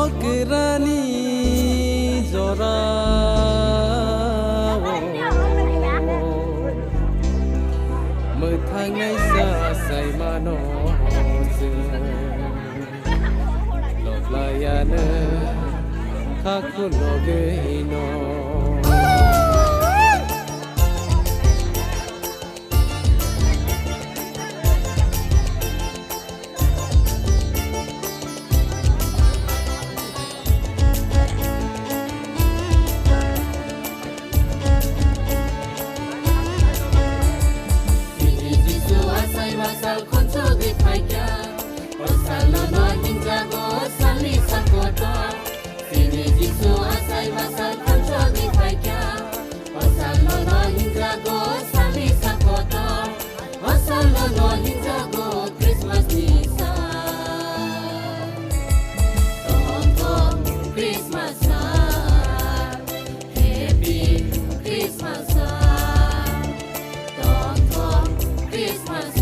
Okirani Zora Thang ngay xa say mà nó dừng lọt lại à nơ khắc khu lọ ghê nó Pasal konco di paika, pasal lono hingga go sali sakoto. Sini jisu asai pasal konco di paika, pasal lono hingga go sali sakoto. Pasal lono hingga go Christmas nisa. Tong Christmas Happy Christmas Tong Christmas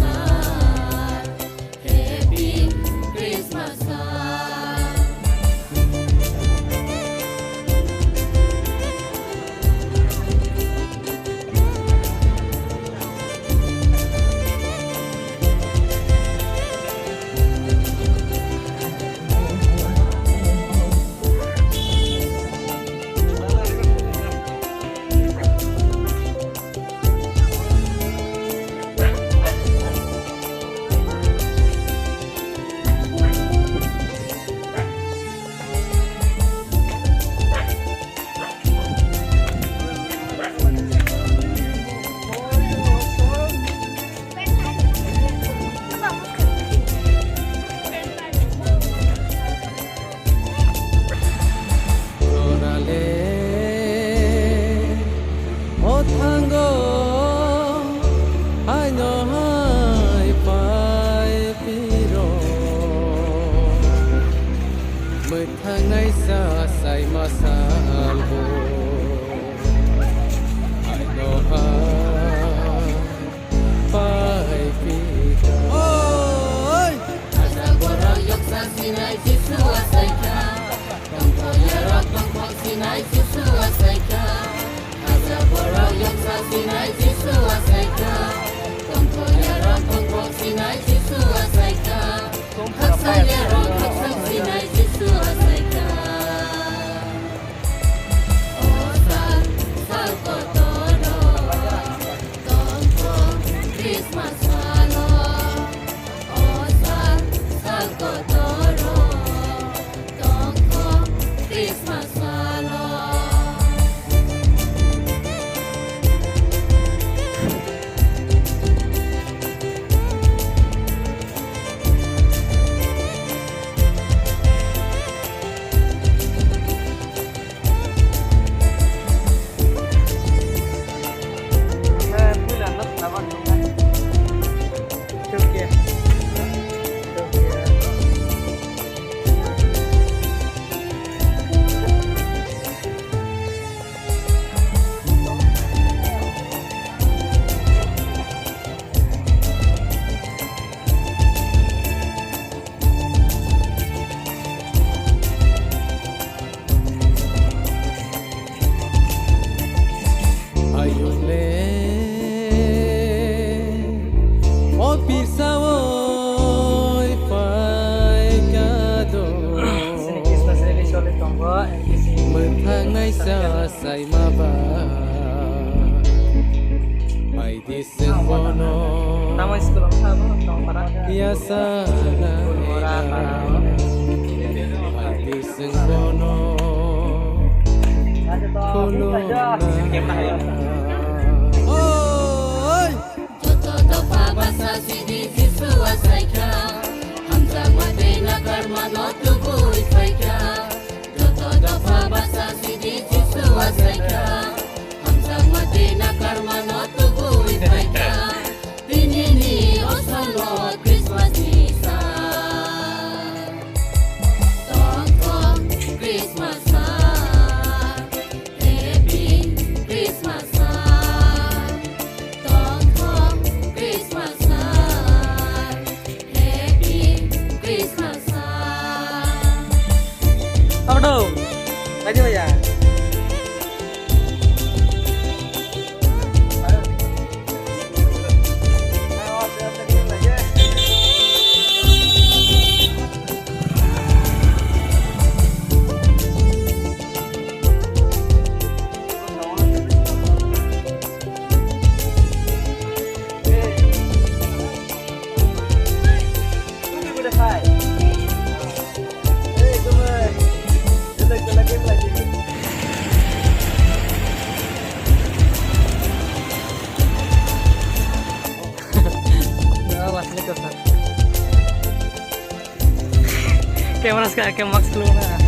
Thang xa say mà salvo I know how phải pita ôi asal borong yok sa sinai jisu asaika tongko yerok tongko sinai jisu asaika asal borong yok sa sinai jisu asaika tongko yerok tongko sinai jisu asaika haksa yerok haksa sinai jisu asaika say maba may diseng bono Nama sekolah kamu tahun para biasa may diseng bono kulong oi joto dopa basa sidi jisu asaika hamza madena karma no tubu ifaika joto dopa basa sidi jisu asaika hamza madena karma no tubu ifaika tinini osolo Christmas nisa tongko Christmas Happy Christmas Tongko Christmas Lagi Pak ya. Kamera sekarang, kayak max dulu nah.